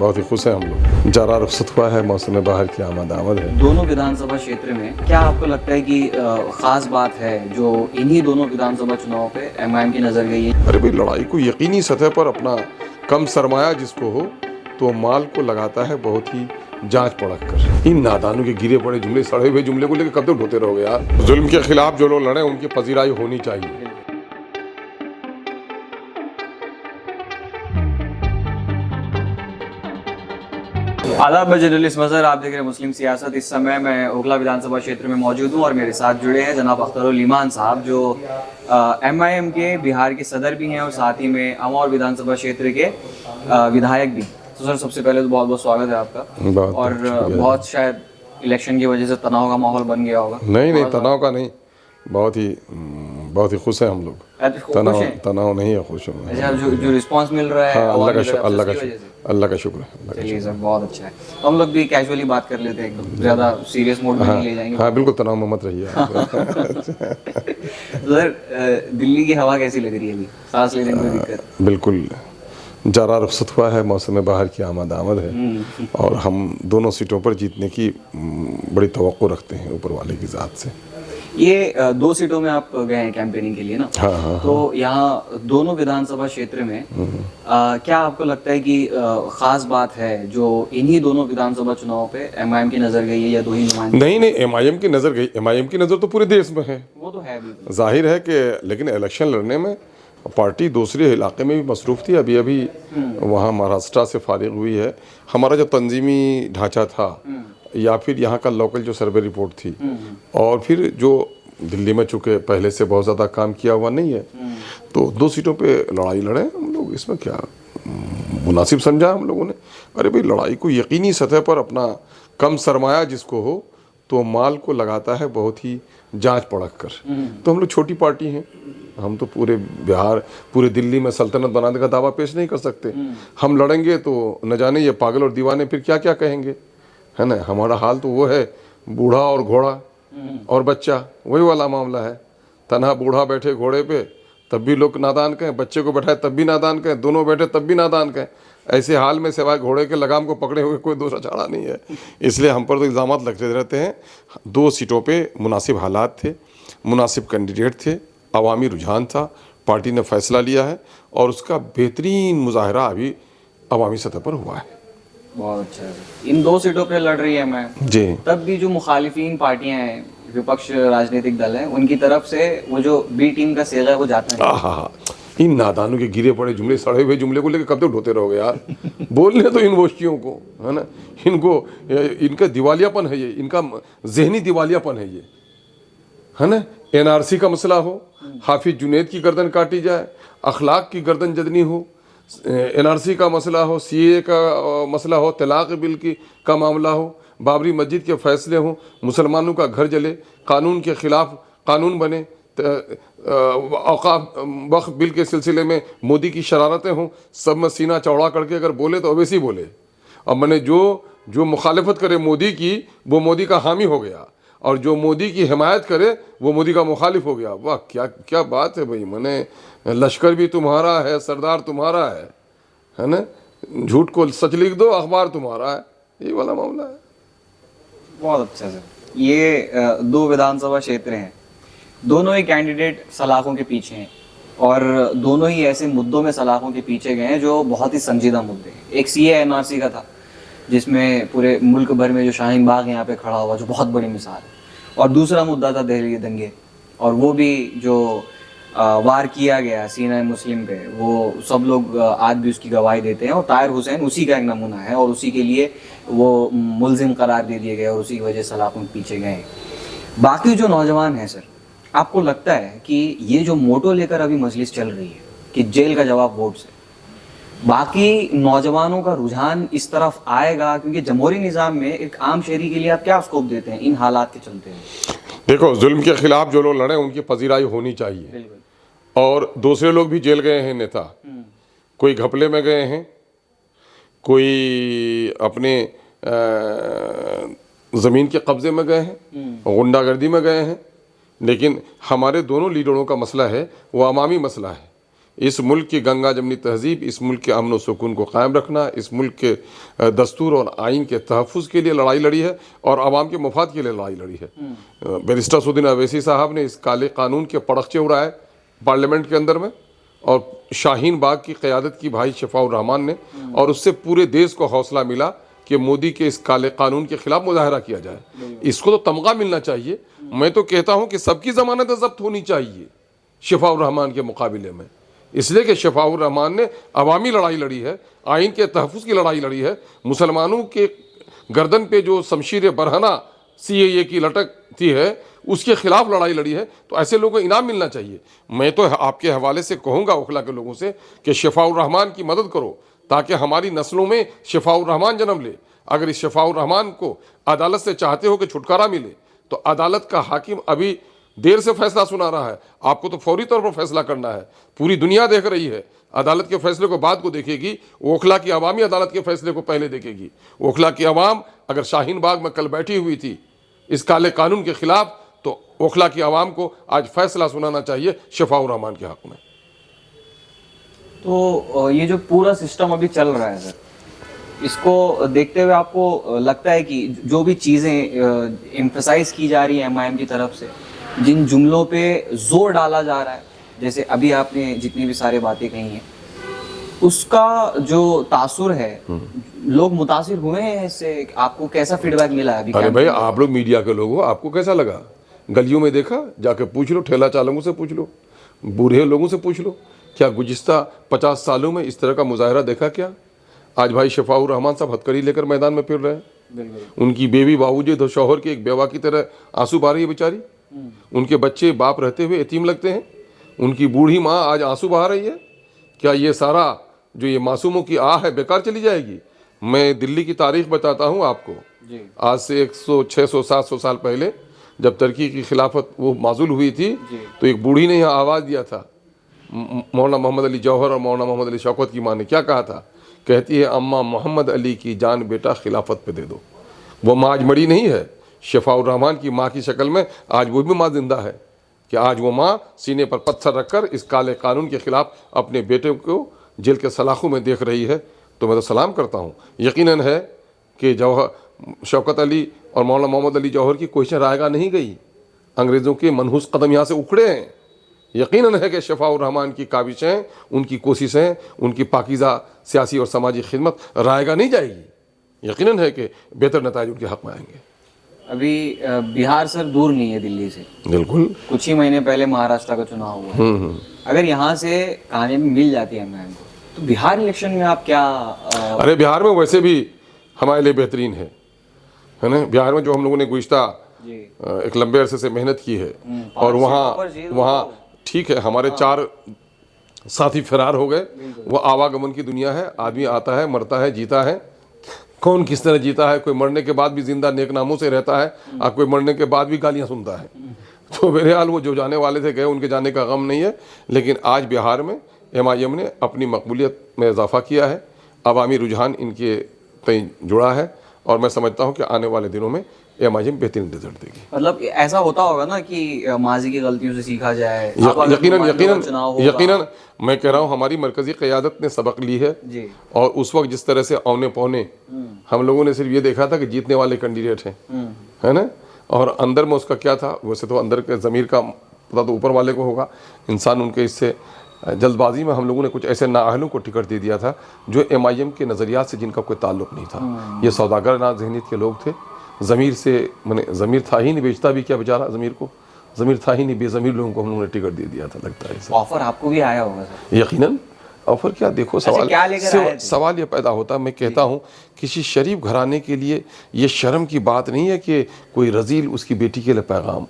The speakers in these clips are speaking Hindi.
बहुत ही खुश हैं हम लोग। जरा रुखसत हुआ है, मौसम बाहर की आमद है। दोनों विधानसभा क्षेत्र में क्या आपको लगता है कि खास बात है जो इन्हीं दोनों विधानसभा चुनाव पे एमआईएम की नजर गई है? अरे भाई, लड़ाई को यकीनी सतह पर अपना कम सरमाया जिसको हो तो माल को लगाता है बहुत ही जांच परख कर। इन नादानों के गिरे पड़े जुमले, सड़े हुए जुमले को लेकर कब तक ढोते रहोगे यार। जुल्म के खिलाफ जो लोग लड़े उनकी पजीराई होनी चाहिए। आदाब, मैं जर्नलिस्ट मजहर, आप देख रहे हैं मुस्लिम सियासत। इस समय मैं ओखला विधानसभा क्षेत्र में मौजूद हूँ और मेरे साथ जुड़े हैं जनाब अख्तरुल ईमान साहब, जो एमआईएम के बिहार के सदर भी हैं और साथ ही में अमौर विधानसभा क्षेत्र के विधायक भी। तो सर, सबसे पहले तो बहुत बहुत स्वागत है आपका। और बहुत शायद इलेक्शन की वजह से तनाव का माहौल बन गया होगा। नहीं, तनाव का नहीं, बहुत ही खुश हैं हम लोग। तनाव नहीं है, खुश हूँ। अच्छा, जो रिस्पांस मिल रहा है, हाँ, अल्लाह का शुक्र है। चलिए सर, बहुत अच्छा है। हम लोग भी कैजुअली बात कर लेते हैं, एकदम ज़्यादा सीरियस मोड में नहीं ले जाएंगे। हाँ बिल्कुल, तनाव में मत रहिए। सर, दिल्ली की हवा कैसी लग रही है अभी? सांस लेने में दिक्कत? बिल्कुल, जरा रुखसत हुआ है, मौसम बाहर की आमद है और हम दोनों सीटों पर जीतने की बड़ी तवक्को रखते हैं ऊपर वाले की ज़ात से। ये 2 सीटों में आप गए हैं कैंपेनिंग के लिए ना? हाँ। तो यहाँ दोनों विधानसभा क्षेत्र में क्या आपको लगता है कि खास बात है जो इन्हीं दोनों विधानसभा चुनाव पे एमआईएम की नजर गई है या 2 ही नुमाइंदे? नहीं, एमआईएम की नज़र गई। एमआईएम की नज़र तो पूरे देश में है, वो तो है बिल्कुल, जाहिर है कि, लेकिन इलेक्शन लड़ने में पार्टी दूसरे इलाके में भी मसरूफ़ थी। अभी वहाँ महाराष्ट्र से फारिग हुई है। हमारा जो तंजीमी ढांचा था या फिर यहाँ का लोकल जो सर्वे रिपोर्ट थी और फिर जो दिल्ली में चूँकि पहले से बहुत ज़्यादा काम किया हुआ नहीं है, तो 2 सीटों पे लड़ाई लड़े हम लोग। इसमें क्या मुनासिब समझा हम लोगों ने। अरे भाई, लड़ाई को यकीनी सतह पर अपना कम सरमाया जिसको हो तो माल को लगाता है बहुत ही जांच परख कर। तो हम लोग छोटी पार्टी हैं, हम तो पूरे बिहार, पूरे दिल्ली में सल्तनत बनाने का दावा पेश नहीं कर सकते। हम लड़ेंगे तो न जाने ये पागल और दीवाने फिर क्या क्या कहेंगे, है ना। हमारा हाल तो वो है, बूढ़ा और घोड़ा और बच्चा, वही वाला मामला है। तन्हा बूढ़ा बैठे घोड़े पे तब भी लोग नादान कहें, बच्चे को बैठाए तब भी नादान कहें, दोनों बैठे तब भी नादान कहें। ऐसे हाल में सिवाय घोड़े के लगाम को पकड़े हुए कोई दूसरा चारा नहीं है। इसलिए हम पर तो इल्ज़ामात लगते रहते हैं। 2 सीटों पे मुनासिब हालात थे, मुनासिब कैंडिडेट थे, अवामी रुझान था, पार्टी ने फैसला लिया है और उसका बेहतरीन मुजाहरा अभी अवामी सतह पर हुआ है। बहुत अच्छा है। इन 2 सीटों पे लड़ रही है मैं जी, तब भी जो मुखालिफिन पार्टियां हैं, विपक्ष राजनीतिक दल हैं, उनकी तरफ से वो जो बी टीम का सेगा है वो जाता है। हाँ, इन नादानों के गिरे पड़े जुमले, सड़े हुए जुमले को लेकर कब तक ढोते रहोगे यार। बोलने तो इन गोष्ठियों को, है ना। इनका दिवालियापन है ये, इनका जहनी दिवालियापन है ये, है ना। एनआरसी का मसला हो, हाफिज जुनैद की गर्दन काटी जाए, अखलाक की गर्दन जदनी हो, एनआरसी का मसला हो, सीए का मसला हो, तलाक बिल का मामला हो, बाबरी मस्जिद के फैसले हों, मुसलमानों का घर जले, कानून के ख़िलाफ़ कानून बने, औकाफ वक्फ बिल के सिलसिले में मोदी की शरारतें हों, सब में सीना चौड़ा करके अगर बोले तो वैसे ही बोले। अब मैंने जो मुखालफत करे मोदी की, वो मोदी का हामी हो गया, और जो मोदी की हिमायत करे वो मोदी का मुखालिफ हो गया। वाह, क्या बात है भाई। मैंने लश्कर भी तुम्हारा है, सरदार तुम्हारा है ना। झूठ को सच लिख दो, अखबार तुम्हारा है, ये वाला मामला है। बहुत अच्छा सर। ये 2 विधानसभा क्षेत्र हैं, दोनों ही कैंडिडेट सलाखों के पीछे हैं और दोनों ही ऐसे मुद्दों में सलाखों के पीछे गए हैं जो बहुत ही संजीदा मुद्दे हैं। एक सीए एनआरसी का था जिसमें पूरे मुल्क भर में जो शाहीन बाग यहाँ पे खड़ा हुआ, जो बहुत बड़ी मिसाल है, और दूसरा मुद्दा था दिल्ली के दंगे, और वो भी जो वार किया गया सीना मुस्लिम पे, वो सब लोग आज भी उसकी गवाही देते हैं और ताहिर हुसैन उसी का एक नमूना है और उसी के लिए वो मुल्जिम करार दे दिए गए और उसी की वजह से सलाखों के पीछे गए। बाकी जो नौजवान हैं सर, आपको लगता है कि ये जो मोटो लेकर अभी मजलिस चल रही है कि जेल का जवाब वोट से, बाकी नौजवानों का रुझान इस तरफ आएगा? क्योंकि जमहूरी निज़ाम में एक आम शहरी के लिए आप क्या स्कोप देते हैं इन हालात के चलते हैं? देखो, जुल्म के खिलाफ जो लोग लड़े उनकी पजीराई होनी चाहिए। और दूसरे लोग भी जेल गए हैं नेता, कोई घपले में गए हैं, कोई अपने ज़मीन के कब्ज़े में गए हैं, गुंडागर्दी में गए हैं। लेकिन हमारे दोनों लीडरों का मसला है वो अवामी मसला है इस मुल्क की गंगा जमनी तहजीब, इस मुल्क के अमन व सुकून को कायम रखना, इस मुल्क के दस्तूर और आइन के तहफ़्फ़ुज़ के लिए लड़ाई लड़ी है और आवाम के मफाद के लिए लड़ाई लड़ी है। बैरिस्टर असदुद्दीन अवैसी साहब ने इस काले कानून के पड़खचे उड़ाए पार्लियामेंट के अंदर में, और शाहीन बाग की क़यादत की भाई शफ़ाउर रहमान ने, और उससे पूरे देश को हौसला मिला कि मोदी के इस काले कानून के ख़िलाफ़ मुजाहरा किया जाए। इसको तो तमगा मिलना चाहिए। मैं तो कहता हूँ कि सबकी ज़मानत ज़ब्त होनी चाहिए शफ़ाउर रहमान के मुकाबले में, इसलिए कि शफ़ाउर रहमान ने अवामी लड़ाई लड़ी है, आइन के तहफ़्फ़ुज़ की लड़ाई लड़ी है, मुसलमानों के गर्दन पे जो शमशीर बरहना CAA की लटकती है उसके खिलाफ लड़ाई लड़ी है। तो ऐसे लोगों को इनाम मिलना चाहिए। मैं तो आपके हवाले से कहूँगा ओखला के लोगों से कि शफ़ाउर रहमान की मदद करो ताकि हमारी नस्लों में शफ़ाउर रहमान जन्म ले। अगर इस शफ़ाउर रहमान को अदालत से चाहते हो कि छुटकारा मिले तो अदालत का हाकिम अभी देर से फैसला सुना रहा है, आपको तो फौरी तौर पर फैसला करना है। पूरी दुनिया देख रही है, अदालत के फैसले को बाद को देखेगी, ओखला की अवामी अदालत के फैसले को पहले देखेगी। ओखला की अवाम अगर शाहीन बाग में कल बैठी हुई थी इस काले कानून के खिलाफ, तो ओखला की आवाम को आज फैसला सुनाना चाहिए शफ़ाउर रहमान के हक में। तो ये जो पूरा सिस्टम अभी चल रहा है सर, इसको देखते हुए आपको लगता है कि जो भी चीज़ें एम्फसाइज की जा रही है MIM की तरफ से, जिन जुमलों पे जोर डाला जा रहा है, जैसे अभी आपने जितनी भी सारी बातें कही हैं, उसका जो तासुर है, लोग मुतासिर हुए हैं इससे? आपको कैसा फीडबैक मिला है अभी? अरे भाई, आप लोग मीडिया के लोग हो, आपको कैसा लगा? गलियों में देखा? जाके पूछ लो, ठेला चालकों से पूछ लो, बूढ़े लोगों से पूछ लो, क्या गुज़िश्ता 50 सालों में इस तरह का मुजाहरा देखा क्या? आज भाई शफ़ाउर रहमान साहब हथकड़ी लेकर मैदान में फिर रहे हैं। उनकी बेबी बावजूद शौहर की एक बेवा की तरह आंसू बहा रही है बेचारी। उनके बच्चे बाप रहते हुए यतीम लगते हैं। उनकी बूढ़ी माँ आज आंसू बहा रही है। क्या ये सारा जो ये मासूमों की आह है बेकार चली जाएगी? मैं दिल्ली की तारीख बताता हूँ आपको। आज से 100, 600, 700 साल पहले जब तुर्की की खिलाफत वो माजूल हुई थी, तो एक बूढ़ी ने यहाँ आवाज़ दिया था। मौलाना मोहम्मद अली जौहर और मौलाना मोहम्मद अली शौकत की माँ ने क्या कहा था? कहती है, अम्मा मोहम्मद अली की जान बेटा खिलाफत पे दे दो। वो माँ आज मरी नहीं है। शफ़ाउर रहमान की माँ की शक्ल में आज वो भी माँ जिंदा है कि आज वो माँ सीने पर पत्थर रखकर इस काले कानून के खिलाफ अपने बेटे को जेल के सलाखों में देख रही है। तो मैं तो सलाम करता हूँ। यकीनन है कि जौहर शौकत अली और मौलाना मोहम्मद अली जौहर की कोशिशें रायगा नहीं गई। अंग्रेज़ों के मनहूस कदम यहाँ से उखड़े हैं। यकीनन है कि शफ़ाउर रहमान की काविशें, उनकी कोशिशें, उनकी पाकीज़ा सियासी और समाजी खिदमत रायगा नहीं जाएगी। यकीनन है कि बेहतर नताइज उनके हक़ में आएंगे। अभी बिहार सर दूर नहीं है दिल्ली से, बिल्कुल। कुछ ही महीने पहले महाराष्ट्र का चुनाव हुआ। अगर यहाँ से कामयाबी मिल जाती है MIM को, तो बिहार इलेक्शन में आप क्या अरे बिहार में वैसे भी हमारे लिए बेहतरीन है ना। बिहार में जो हम लोगों ने गुज़िश्ता एक लंबे अरसे से मेहनत की है, और वहाँ ठीक है, हमारे 4 साथी फरार हो गए। वो आवागमन की दुनिया है, आदमी आता है, मरता है, जीता है। कौन किस तरह जीता है? कोई मरने के बाद भी जिंदा नेक नामों से रहता है, और कोई मरने के बाद भी गालियाँ सुनता है। तो मेरे हाल वो जो जाने वाले थे गए, उनके जाने का गम नहीं है। लेकिन आज बिहार में MIM ने अपनी मकबूलियत में इजाफा किया है, अवामी रुझान इनके तय जुड़ा है, और मैं समझता हूँ कि आने वाले दिनों में MIM बेहतरीन रिजल्ट देगी। मतलब ऐसा होता होगा ना कि माजी की गलतियों से सीखा जाए। यकीनन मैं कह रहा हूँ हमारी मरकजी क़यादत ने सबक ली है जी। और उस वक्त जिस तरह से औने पौने हम लोगों ने सिर्फ ये देखा था कि जीतने वाले कैंडिडेट हैं, है ना, और अंदर में उसका क्या था? वैसे तो अंदर के ज़मीर का पता तो ऊपर वाले को होगा। इंसान उनके इससे जल्दबाजी में हम लोगों ने कुछ ऐसे नाअहलों को टिकट दे दिया था जो MIM के नज़रियात से जिनका कोई ताल्लुक़ नहीं था। ये सौदागर ना ज़हनीत के लोग थे। ज़मीर से मैंने ज़मीर था ही नहीं, बेचता भी क्या बेचारा ज़मीर को, ज़मीर था ही नहीं, बेज़मीर लोगों को हम लोगों ने टिकट दे दिया था। लगता है ऑफर आपको भी आया होगा सर? यकीनन ऑफर क्या, देखो सवाल ये पैदा होता है। मैं कहता हूँ किसी शरीफ घराने के लिए ये शर्म की बात नहीं है कि कोई रजील उसकी बेटी के लिए पैगाम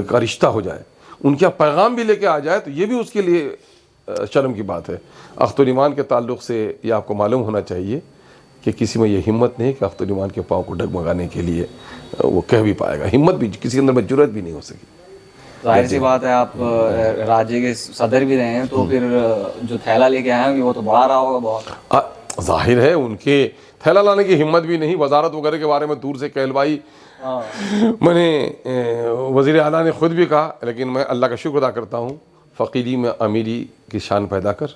का रिश्ता हो जाए, उनका पैगाम भी लेके आ जाए, तो ये भी उसके लिए शर्म की बात है। अख्तुल ईमान के ताल्लुक़ से ये आपको मालूम होना चाहिए कि किसी में ये हिम्मत नहीं कि अख्तुल ईमान के पाँव को डगमगाने के लिए वो कह भी पाएगा। हिम्मत भी किसी के अंदर में जुर्रत भी नहीं हो सकी। जाहिर सी बात है, आप राज्य के सदर भी रहे हैं, तो फिर जो थैला लेके आए होंगे वो तो बढ़ा रहा होगा बहुत। जाहिर है उनके थैला लाने की हिम्मत भी नहीं। वजारत वगैरह के बारे में दूर से कहलवाई मैंने वज़ीर आला ने ख़ुद भी कहा, लेकिन मैं अल्लाह का शुक्र अदा करता हूँ, फ़कीरी में अमीरी की शान पैदा कर,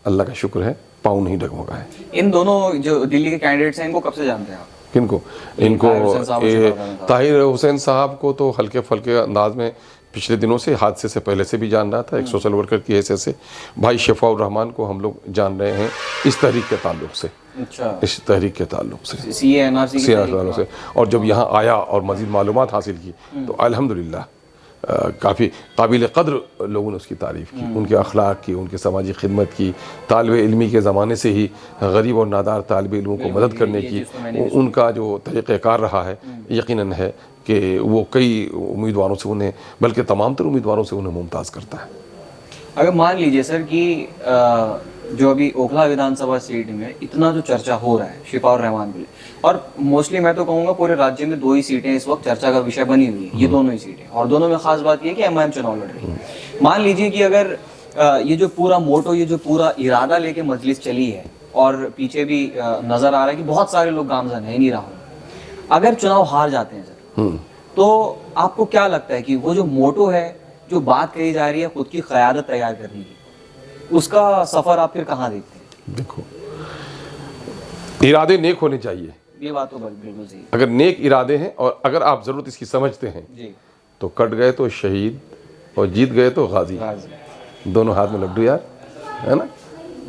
अल्लाह का शुक्र है पाँव नहीं डगमगा है। इन दोनों जो दिल्ली के कैंडिडेट्स हैं इनको कब से जानते हैं आप? किनको? इनको ताहिर हुसैन साहब और शिफाउर रहमान साहब। ताहिर हुसैन साहब को तो हल्के फुल्के अंदाज में पिछले दिनों से, हादसे से पहले से भी जान रहा था, एक सोशल वर्कर की हैसियत से। भाई शिफाउर रहमान को हम लोग जान रहे हैं इस तहरीक के ताल्लुक से, अच्छा, इस तहरीक के ताल्लुक से, सीए एनआरसी की सियासत वालों से। और जब यहाँ आया और मज़ीद मालूमात हासिल की तो अल्हम्दुलिल्लाह काफ़ी काबिल कद्र लोगों ने उसकी तारीफ़ की, उनके अखलाक की, उनके समाजी खिदमत की, तालिब इल्मी के ज़माने से ही गरीब और नादार तालिब इल्मों को मदद करने की उनका जो तरीक़ाकार रहा है, यकीनन है कि वो कई उम्मीदवारों से उन्हें, बल्कि तमाम तर उम्मीदवारों से उन्हें मुमताज़ करता है। अगर मान लीजिए सर कि जो अभी ओखला विधानसभा सीट में इतना जो चर्चा हो रहा है शिफाउर रहमान के लिए, और मोस्टली मैं तो कहूँगा पूरे राज्य में 2 ही सीटें इस वक्त चर्चा का विषय बनी हुई है, ये दोनों ही सीटें, और दोनों में खास बात ये है कि एमआईएम चुनाव लड़ रही है। मान लीजिए कि अगर ये जो पूरा मोटो, ये जो पूरा इरादा लेके मजलिस चली है, और पीछे भी नजर आ रहा है कि बहुत सारे लोग गामजन है, नहीं रहा, अगर चुनाव हार जाते हैं सर, तो आपको क्या लगता है कि वो जो मोटो है, जो बात कही जा रही है खुद की क़यादत तैयार करने की, उसका सफर आप फिर कहाँ देखते हैं? देखो, इरादे नेक होने चाहिए, ये बात तो बिल्कुल सही है। अगर नेक इरादे हैं और अगर आप ज़रूरत इसकी समझते हैं जी, तो कट गए तो शहीद और जीत गए तो गाजी, गाजी। दोनों हाथ में लड्डू यार, है ना,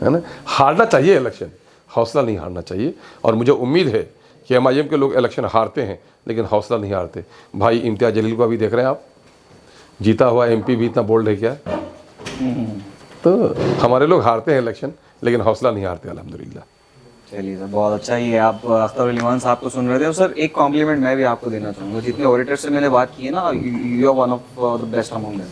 है ना। हारना चाहिए इलेक्शन, हौसला नहीं हारना चाहिए। और मुझे उम्मीद है कि एमआईएम के लोग इलेक्शन हारते हैं लेकिन हौसला नहीं हारते। भाई इम्तियाज़ जलील को अभी देख रहे हैं आप, जीता हुआ एमपी भी इतना बोल्ड है क्या? तो हमारे लोग हारते हैं इलेक्शन लेकिन हौसला नहीं हारते अल्हम्दुलिल्लाह। चलिए सर, बहुत अच्छा। ये आप अख्तर अली खान साहब को सुन रहे थे। और सर एक कॉम्प्लीमेंट मैं भी आपको देना चाहूँगा, जितने ऑडिटर से मैंने बात की है ना, you are one of the best among them.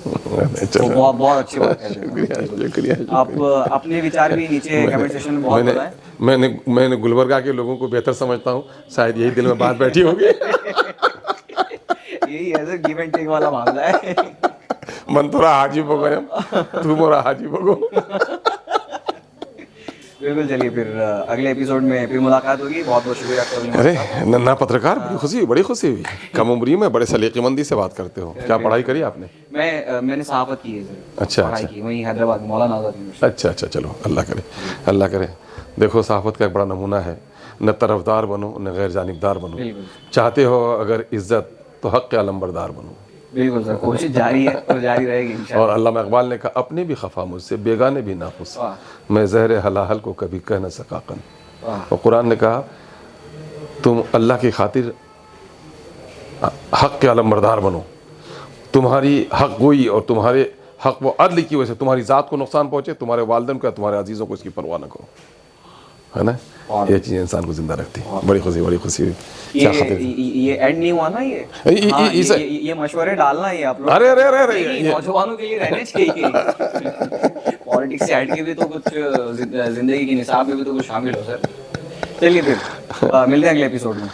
तो बहुत बहुत अच्छी बात है। शुक्रिया। आप अपने विचार भी नीचे कमेंट सेक्शन में बहुत बताएं। मैंने गुलबर्गा के लोगों को बेहतर समझता हूँ, शायद यही दिल में बात बैठी होगी। यही है सर, गिव एंड टेक वाला मामला है। मन थोड़ा हाजी बोगो, तू मोरा हाजी बोगो। बिल्कुल, चलिए फिर अगले एपिसोड में फिर मुलाकात होगी। बहुत बहुत शुक्रिया अख्तर अली खान। अरे नन्ना पत्रकार, बड़ी खुशी हुई। कम उम्री में बड़े सलीकेमंदी से बात करते हो। क्या पढ़ाई करी आपने? मैंने सहाफत की है सर। अच्छा, पढ़ाई अच्छा। की वहीं हैदराबाद में मौलाना आज़ाद यूनिवर्सिटी। अच्छा अच्छा, चलो अल्लाह करे, अल्लाह करे। देखो, सहाफत का एक बड़ा नमूना है, न तरफदार बनो न गैर जानिबदार बनो। बिल्कुल चाहते हो अगर इज्जत तो हक़ के अलमबरदार बनो। बिल्कुल सर, कोशिश जारी है और जारी रहेगी इंशाल्लाह। और अल्लामा इकबाल ने कहा, अपने भी खफा मुझसे, बेगाने भी नाखुश, मैं ज़हर हलाहल को कभी कह न सका कन। और कुरान ने कहा, तुम अल्लाह की खातिर हक़ के अलमबरदार बनो। तुम्हारी हक़ गोई और तुम्हारे हक़ व अदल की वजह से तुम्हारी ज़ात को नुकसान पहुँचे, तुम्हारे वालिदैन को, तुम्हारे अजीज़ों को इसकी परवाह न करो, है ना। ये चीज़ इंसान को जिंदा रखती है। बड़ी खुशी हुई। क्या खातिर ये एंड नहीं हुआ ना, ये मशवरे डालना ये आप लोग। अरे नौजवानों के लिए रहने चाहिए। पॉलिटिक्स से हट के भी तो कुछ जिंदगी की निसाब में भी तो कुछ शामिल हो सर। चलिए फिर मिलते हैं अगले एपिसोड में।